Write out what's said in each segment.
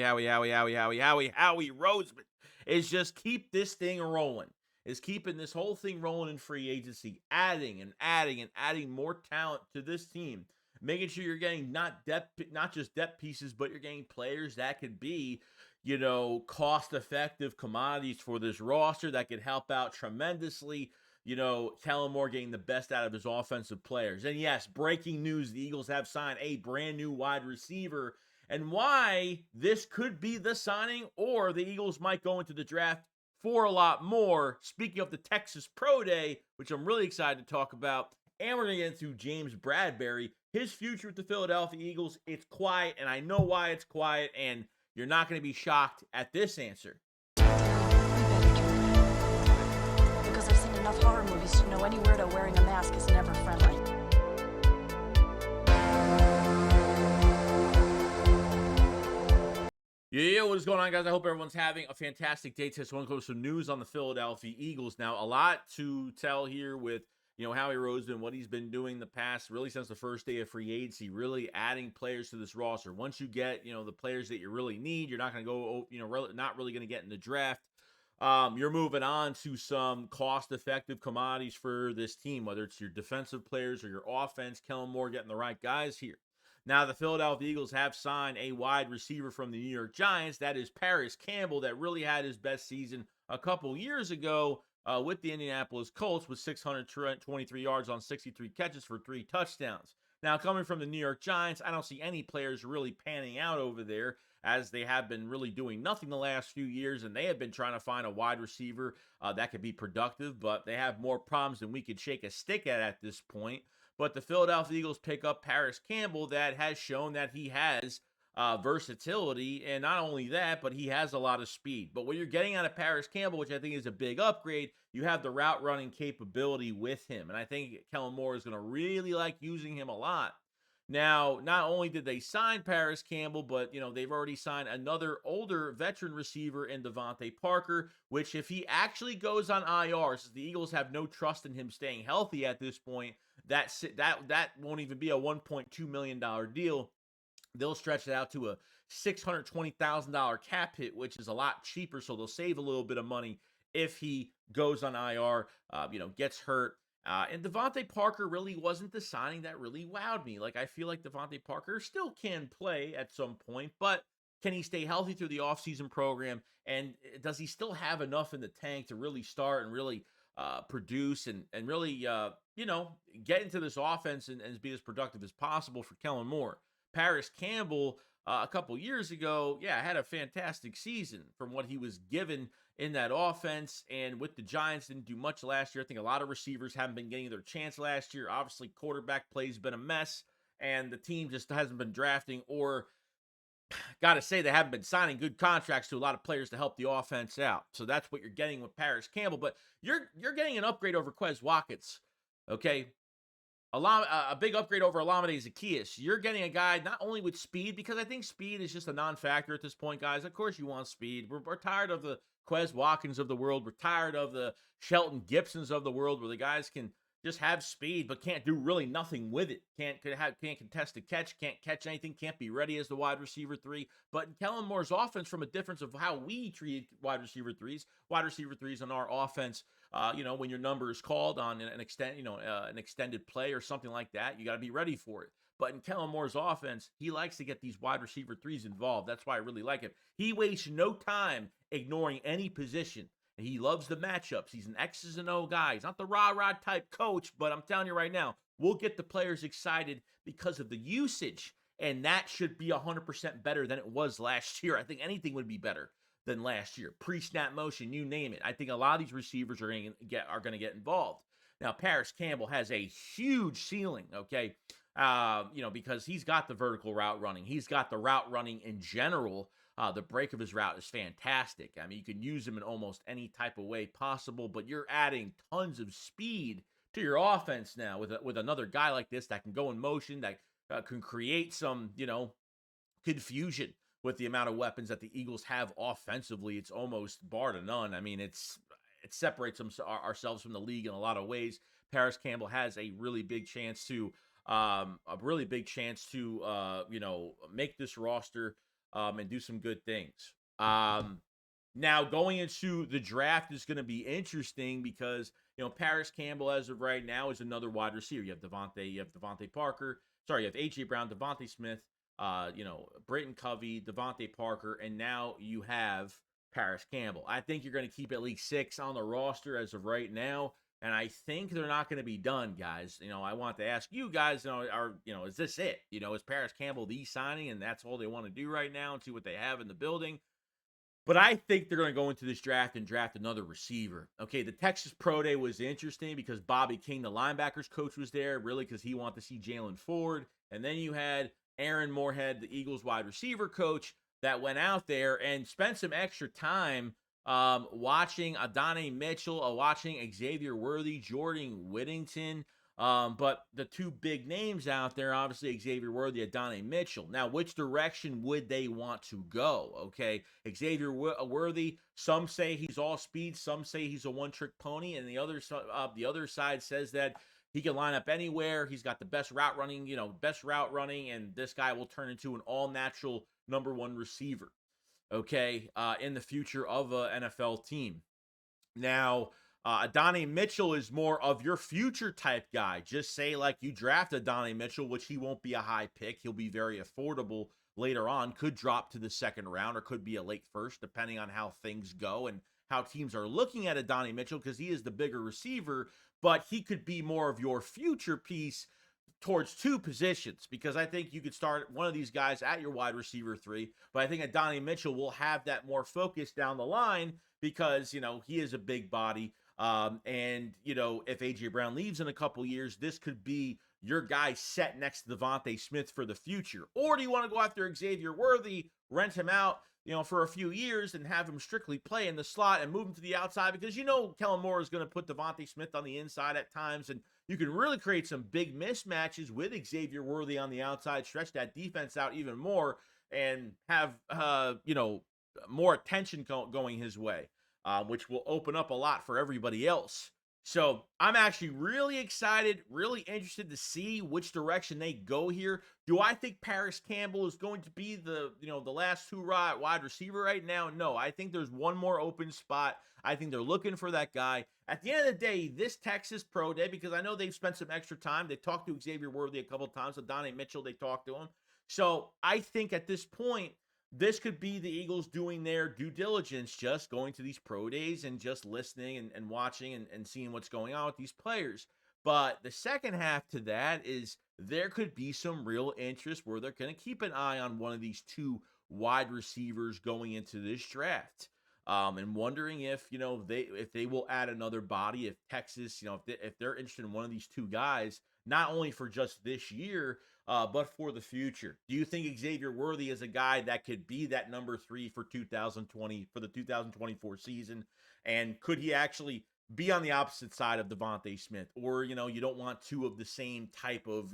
Howie Roseman is just keep this thing rolling. Is keeping this whole thing rolling in free agency, adding and adding and adding more talent to this team, making sure you're getting not just depth pieces, but you're getting players that could be, cost-effective commodities for this roster that could help out tremendously. Kellen Moore getting the best out of his offensive players. And yes, breaking news: the Eagles have signed a brand new wide receiver. And why this could be the signing, or the Eagles might go into the draft for a lot more. Speaking of the Texas Pro Day, which I'm really excited to talk about, and we're going to get into James Bradberry, his future with the Philadelphia Eagles. It's quiet, and I know why it's quiet, and you're not going to be shocked at this answer. Because I've seen enough horror movies to know any weirdo wearing a mask is never friendly. Yeah, what is going on, guys? I hope everyone's having a fantastic day today. So I want to go to some news on the Philadelphia Eagles. Now, a lot to tell here with, Howie Roseman, what he's been doing the past, really since the first day of free agency, really adding players to this roster. Once you get, the players that you really need, you're not going to go, not really going to get in the draft. You're moving on to some cost-effective commodities for this team, whether it's your defensive players or your offense. Kellen Moore getting the right guys here. Now, the Philadelphia Eagles have signed a wide receiver from the New York Giants. That is Parris Campbell, that really had his best season a couple years ago with the Indianapolis Colts with 623 yards on 63 catches for 3 touchdowns. Now, coming from the New York Giants, I don't see any players really panning out over there, as they have been really doing nothing the last few years, and they have been trying to find a wide receiver that could be productive, but they have more problems than we could shake a stick at this point. But the Philadelphia Eagles pick up Parris Campbell, that has shown that he has versatility, and not only that, but he has a lot of speed. But what you're getting out of Parris Campbell, which I think is a big upgrade, you have the route running capability with him, and I think Kellen Moore is going to really like using him a lot. Now, not only did they sign Parris Campbell, but, they've already signed another older veteran receiver in Devontae Parker, which if he actually goes on IR, since the Eagles have no trust in him staying healthy at this point, that won't even be a $1.2 million deal. They'll stretch it out to a $620,000 cap hit, which is a lot cheaper, so they'll save a little bit of money if he goes on IR, gets hurt. And Devontae Parker really wasn't the signing that really wowed me. Like, I feel like Devontae Parker still can play at some point, but can he stay healthy through the offseason program? And does he still have enough in the tank to really start and really produce and really, get into this offense and be as productive as possible for Kellen Moore? Parris Campbell, a couple years ago, had a fantastic season from what he was given in that offense, and with the Giants, didn't do much last year. I think a lot of receivers haven't been getting their chance last year. Obviously, quarterback play has been a mess, and the team just hasn't been drafting, or got to say, they haven't been signing good contracts to a lot of players to help the offense out. So that's what you're getting with Parris Campbell, but you're getting an upgrade over Quez Watkins, okay? A big upgrade over Olamide Zaccheaus. You're getting a guy not only with speed, because I think speed is just a non-factor at this point, guys. Of course you want speed. We're tired of the Quez Watkins of the world. We're tired of the Shelton Gibsons of the world, where the guys can just have speed but can't do really nothing with it. Can't contest a catch, can't catch anything, can't be ready as the wide receiver 3. But in Kellen Moore's offense, from a difference of how we treat wide receiver 3s on our offense, when your number is called on an extended play or something like that, you got to be ready for it. But in Kellen Moore's offense, he likes to get these wide receiver 3s involved. That's why I really like him. He wastes no time ignoring any position. He loves the matchups. He's an X's and O guy. He's not the rah-rah type coach, but I'm telling you right now, we'll get the players excited because of the usage, and that should be 100% better than it was last year. I think anything would be better than last year. Pre-snap motion, you name it. I think a lot of these receivers are going to get involved. Now, Parris Campbell has a huge ceiling, okay? Because he's got the vertical route running. He's got the route running in general. The break of his route is fantastic. I mean, you can use him in almost any type of way possible, but you're adding tons of speed to your offense now with another guy like this that can go in motion, that can create some, confusion with the amount of weapons that the Eagles have offensively. It's almost bar to none. I mean, it separates ourselves from the league in a lot of ways. Parris Campbell has a really big chance to make this roster and do some good things. Now going into the draft is going to be interesting because Parris Campbell as of right now is another wide receiver. You have Devontae Parker. Sorry, you have AJ Brown, Devontae Smith, Brayton Covey, Devontae Parker, and now you have Parris Campbell. I think you're going to keep at least 6 on the roster as of right now. And I think they're not going to be done, guys. I want to ask you guys, is this it? Is Parris Campbell the signing and that's all they want to do right now and see what they have in the building? But I think they're going to go into this draft and draft another receiver. Okay, the Texas Pro Day was interesting because Bobby King, the linebackers coach, was there, really because he wanted to see Jalen Ford. And then you had Aaron Moorhead, the Eagles wide receiver coach, that went out there and spent some extra time watching Adonai Mitchell, watching Xavier Worthy, Jordan Whittington. But the two big names out there, obviously Xavier Worthy, Adonai Mitchell. Now, which direction would they want to go? Okay, Xavier Worthy, some say he's all speed, some say he's a one-trick pony, and the other side says that he can line up anywhere. He's got the best route running, and this guy will turn into an all-natural number 1 receiver. Okay, in the future of an NFL team. Now, Adonai Mitchell is more of your future type guy. Just say like you draft Adonai Mitchell, which he won't be a high pick. He'll be very affordable later on. Could drop to the second round or could be a late first, depending on how things go and how teams are looking at Adonai Mitchell because he is the bigger receiver, but he could be more of your future piece towards 2 positions because I think you could start one of these guys at your wide receiver 3, but I think Adonai Mitchell will have that more focus down the line because, he is a big body. And if AJ Brown leaves in a couple years, this could be your guy set next to Devontae Smith for the future. Or do you want to go after Xavier Worthy, rent him out, for a few years and have him strictly play in the slot and move him to the outside because Kellen Moore is going to put Devontae Smith on the inside at times, and you can really create some big mismatches with Xavier Worthy on the outside, stretch that defense out even more, and have more attention going his way, which will open up a lot for everybody else. So I'm actually really excited, really interested to see which direction they go here. Do I think Parris Campbell is going to be the last hurrah wide receiver right now? No, I think there's one more open spot. I think they're looking for that guy. At the end of the day, this Texas Pro Day, because I know they've spent some extra time. They talked to Xavier Worthy a couple of times. Adonai Mitchell, they talked to him. So I think at this point, this could be the Eagles doing their due diligence, just going to these pro days and just listening and watching and seeing what's going on with these players. But the second half to that is there could be some real interest where they're going to keep an eye on one of these 2 wide receivers going into this draft. And wondering if they will add another body, if Texas, if they're interested in one of these 2 guys, not only for just this year, but for the future. Do you think Xavier Worthy is a guy that could be that number 3 for the 2024 season? And could he actually be on the opposite side of Devontae Smith? Or, you don't want 2 of the same type of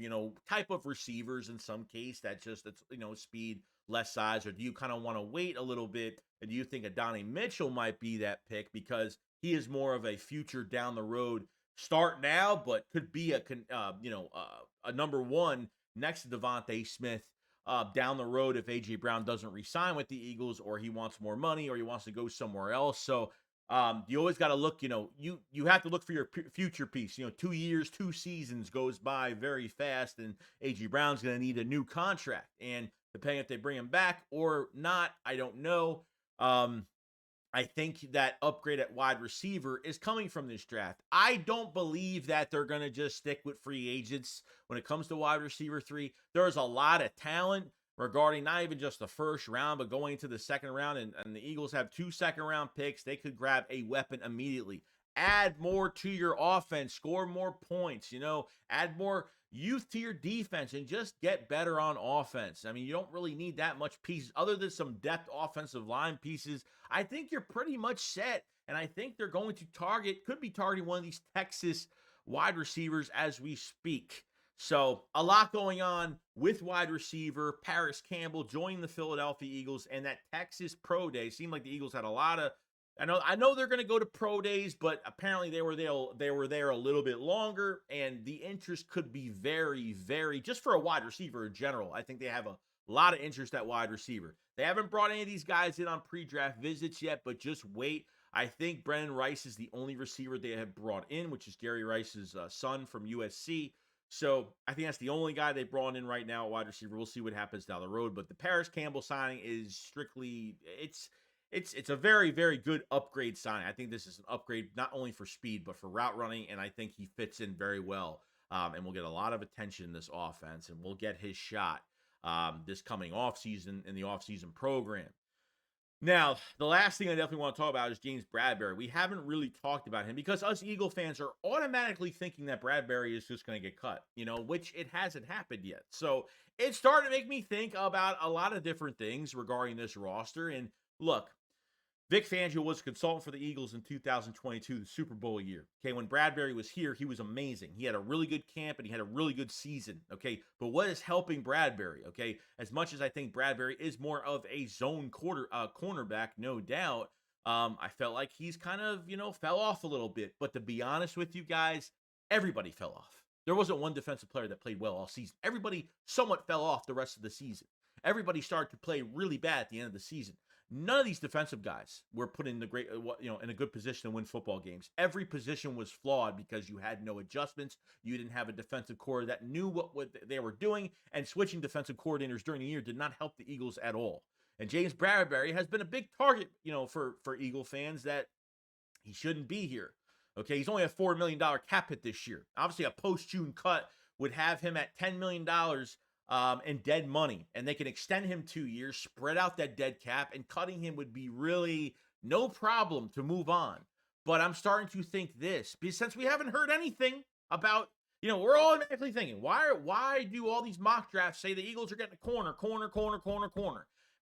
receivers in some case it's speed, less size, or do you kind of want to wait a little bit? And do you think Adonai Mitchell might be that pick because he is more of a future down the road start now, but could be a number 1 next to Devontae Smith down the road if AJ Brown doesn't re-sign with the Eagles, or he wants more money, or he wants to go somewhere else. So you always got to look, you have to look for your future piece. 2 years, 2 seasons goes by very fast, and AJ Brown's going to need a new contract. And depending if they bring him back or not, I don't know. I think that upgrade at wide receiver is coming from this draft. I don't believe that they're going to just stick with free agents when it comes to wide receiver 3. There's a lot of talent regarding not even just the first round, but going into the second round. And the Eagles have 2 second-round picks. They could grab a weapon immediately. Add more to your offense. Score more points. Add more youth to your defense and just get better on offense. I mean, you don't really need that much pieces other than some depth offensive line pieces. I think you're pretty much set, and I think they're going to could be targeting one of these Texas wide receivers as we speak. So a lot going on with wide receiver. Parris Campbell joining the Philadelphia Eagles, and that Texas Pro Day seemed like the Eagles had a lot of I know they're going to go to pro days, but apparently they were there a little bit longer, and the interest could be very, very, just for a wide receiver in general. I think they have a A lot of interest at wide receiver. They haven't brought any of these guys in on pre-draft visits yet, but just wait. I think Brennan Rice is the only receiver they have brought in, which is Gary Rice's son from USC. So I think that's the only guy they brought in right now at wide receiver. We'll see what happens down the road. But the Parris Campbell signing is strictly, it's a very, very good upgrade signing. I think this is an upgrade not only for speed, but for route running. And I think he fits in very well. And we'll get a lot of attention in this offense. And we'll get his shot this coming offseason in the offseason program. Now, the last thing I definitely want to talk about is James Bradberry. We haven't really talked about him because us Eagle fans are automatically thinking that Bradberry is just going to get cut, which it hasn't happened yet. So it's starting to make me think about a lot of different things regarding this roster. And look, Vic Fangio was a consultant for the Eagles in 2022, the Super Bowl year. Okay, when Bradberry was here, he was amazing. He had a really good camp and he had a really good season. Okay, but what is helping Bradberry? Okay, as much as I think Bradberry is more of a zone cornerback, no doubt, I felt like he's kind of fell off a little bit. But to be honest with you guys, everybody fell off. There wasn't one defensive player that played well all season. Everybody somewhat fell off the rest of the season. Everybody started to play really bad at the end of the season. None of these defensive guys were put in in a good position to win football games. Every position was flawed because you had no adjustments. You didn't have a defensive core that knew what they were doing, and switching defensive coordinators during the year did not help the Eagles at all. And James Bradberry has been a big target, for Eagle fans that he shouldn't be here. Okay, he's only a $4 million cap hit this year. Obviously, a post-June cut would have him at $10 million in dead money, and they can extend him 2 years, spread out that dead cap, and cutting him would be really no problem to move on. But I'm starting to think this, because since we haven't heard anything about, we're automatically thinking, why do all these mock drafts say the Eagles are getting a corner,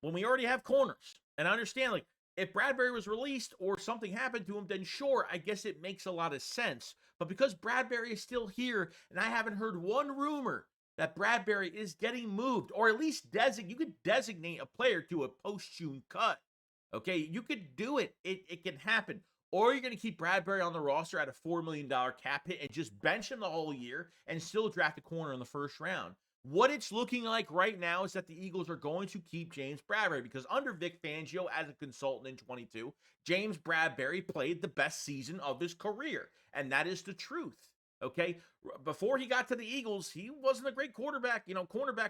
when we already have corners? And I understand, like, if Bradberry was released or something happened to him, then sure, I guess it makes a lot of sense. But because Bradberry is still here, and I haven't heard one rumor that Bradberry is getting moved, or at least you could designate a player to a post-June cut. Okay, you could do it. It can happen. Or you're going to keep Bradberry on the roster at a $4 million cap hit and just bench him the whole year and still draft a corner in the first round. What it's looking like right now is that the Eagles are going to keep James Bradberry because under Vic Fangio as a consultant in 22, James Bradberry played the best season of his career, and that is the truth. Okay, before he got to the Eagles, he wasn't a great cornerback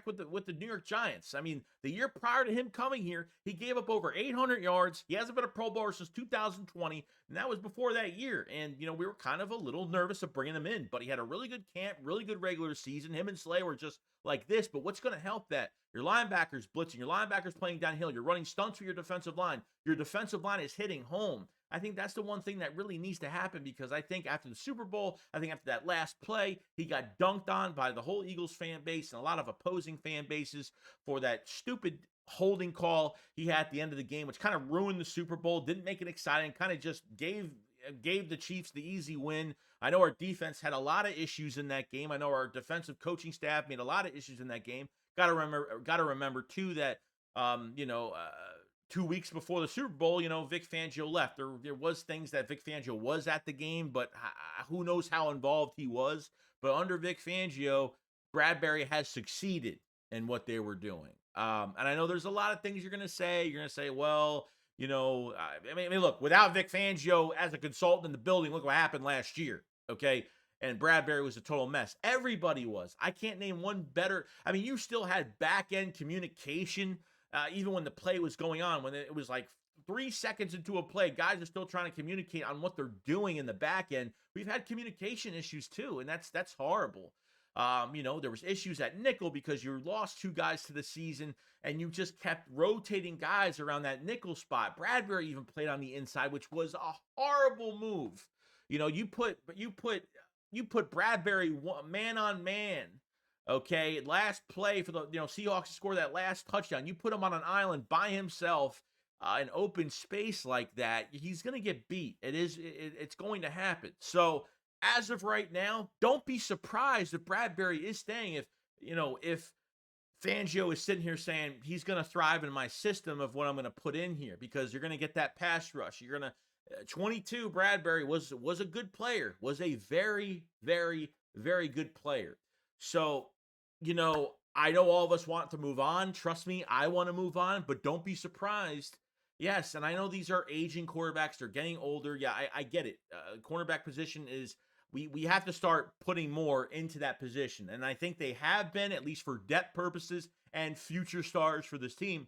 with the New York Giants. I mean, the year prior to him coming here, he gave up over 800 yards. He hasn't been a Pro Bowler since 2020, and that was before that year. And, we were kind of a little nervous of bringing him in, but he had a really good camp, really good regular season. Him and Slay were just like this, but what's going to help that? Your linebackers blitzing, your linebackers playing downhill, you're running stunts for your defensive line. Your defensive line is hitting home. I think that's the one thing that really needs to happen because I think after the Super Bowl, I think after that last play, he got dunked on by the whole Eagles fan base and a lot of opposing fan bases for that stupid holding call he had at the end of the game, which kind of ruined the Super Bowl, didn't make it exciting, kind of just gave the Chiefs the easy win. I know our defense had a lot of issues in that game. I know our defensive coaching staff made a lot of issues in that game. Got to remember too that 2 weeks before the Super Bowl, Vic Fangio left. There was things that Vic Fangio was at the game, but who knows how involved he was. But under Vic Fangio, Bradberry has succeeded in what they were doing. And I know there's a lot of things you're going to say. You're going to say, well, I mean, look, without Vic Fangio as a consultant in the building, look what happened last year, okay? And Bradberry was a total mess. Everybody was. I can't name one better. I mean, you still had back-end communication even when the play was going on, when it was like 3 seconds into a play, guys are still trying to communicate on what they're doing in the back end. We've had communication issues too, and that's horrible. There was issues at nickel because you lost 2 guys to the season, and you just kept rotating guys around that nickel spot. Bradberry even played on the inside, which was a horrible move. You put Bradberry man on man. Okay, last play for the Seahawks to score that last touchdown. You put him on an island by himself in open space like that, he's going to get beat. It's going to happen. So as of right now, don't be surprised if Bradberry is staying. If Fangio is sitting here saying he's going to thrive in my system of what I'm going to put in here, because you're going to get that pass rush. You're going to 22. Bradberry was a good player. Was a very, very, very good player. So, I know all of us want to move on. Trust me, I want to move on, but don't be surprised. Yes, and I know these are aging quarterbacks. They're getting older. Yeah, I get it. Cornerback position is we have to start putting more into that position, and I think they have been, at least for depth purposes and future stars for this team.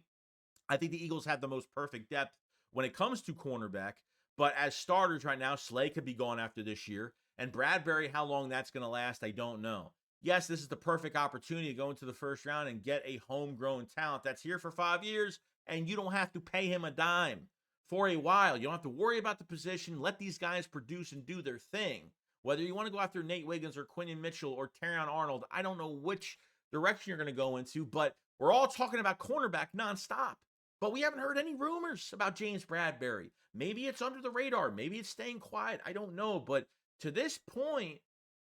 I think the Eagles have the most perfect depth when it comes to cornerback. But as starters right now, Slay could be gone after this year. And Bradberry, how long that's going to last, I don't know. Yes, this is the perfect opportunity to go into the first round and get a homegrown talent that's here for 5 years, and you don't have to pay him a dime for a while. You don't have to worry about the position. Let these guys produce and do their thing. Whether you want to go after Nate Wiggins or Quinton Mitchell or Terrion Arnold, I don't know which direction you're going to go into, but we're all talking about cornerback nonstop. But we haven't heard any rumors about James Bradberry. Maybe it's under the radar. Maybe it's staying quiet. I don't know. But to this point,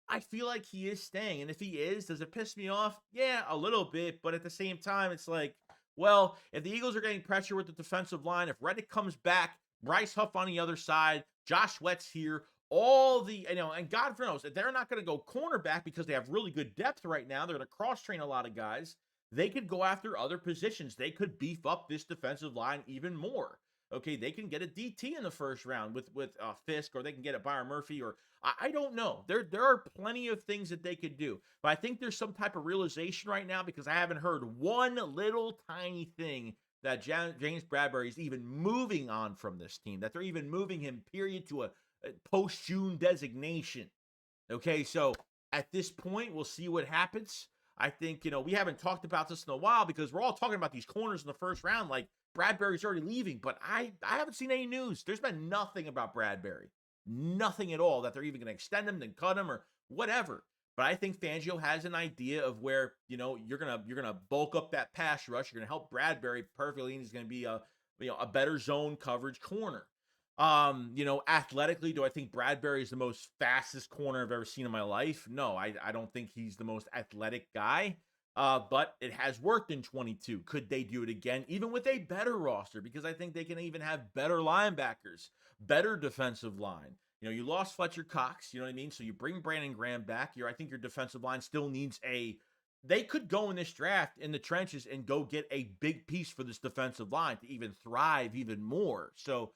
I feel like he is staying. And if he is, does it piss me off? Yeah, a little bit. But at the same time, it's like, well, if the Eagles are getting pressure with the defensive line, if Reddick comes back, Bryce Huff on the other side, Josh Sweat's here, all the, and God knows, if they're not going to go cornerback because they have really good depth right now, they're going to cross train a lot of guys. They could go after other positions. They could beef up this defensive line even more. Okay, they can get a DT in the first round with Fisk, or they can get a Byron Murphy, or I don't know. There are plenty of things that they could do, but I think there's some type of realization right now, because I haven't heard one little tiny thing that James Bradberry is even moving on from this team, that they're even moving him, period, to a post-June designation. Okay, so at this point, we'll see what happens. I think, we haven't talked about this in a while because we're all talking about these corners in the first round, like Bradberry's already leaving, but I haven't seen any news. There's been nothing about Bradberry. Nothing at all that they're even going to extend him, then cut him, or whatever. But I think Fangio has an idea of where, you're gonna bulk up that pass rush. You're gonna help Bradberry perfectly, and he's gonna be a better zone coverage corner. Athletically, do I think Bradberry is the most fastest corner I've ever seen in my life? No, I don't think he's the most athletic guy. But it has worked in 22. Could they do it again, even with a better roster? Because I think they can even have better linebackers, better defensive line. You lost Fletcher Cox, you know what I mean? So you bring Brandon Graham back. I think your defensive line still needs they could go in this draft in the trenches and go get a big piece for this defensive line to even thrive even more. So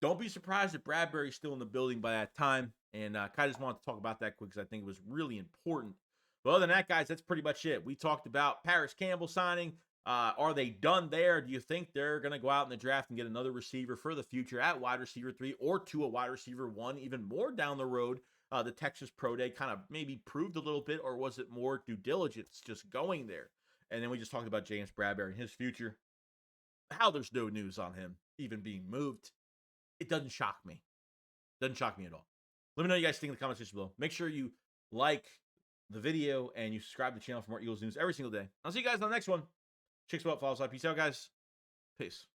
don't be surprised if Bradberry's still in the building by that time. And I just wanted to talk about that quick because I think it was really important. But other than that, guys, that's pretty much it. We talked about Parris Campbell signing. Are they done there? Do you think they're going to go out in the draft and get another receiver for the future at wide receiver 3 or to a wide receiver 1 even more down the road? The Texas Pro Day kind of maybe proved a little bit, or was it more due diligence just going there? And then we just talked about James Bradberry and his future. How there's no news on him even being moved. It doesn't shock me. Doesn't shock me at all. Let me know what you guys think in the comments section below. Make sure you like the video and you subscribe to the channel for more Eagles news every single day. I'll see you guys on the next one. Chicks, well, follow us. Peace out, guys. Peace.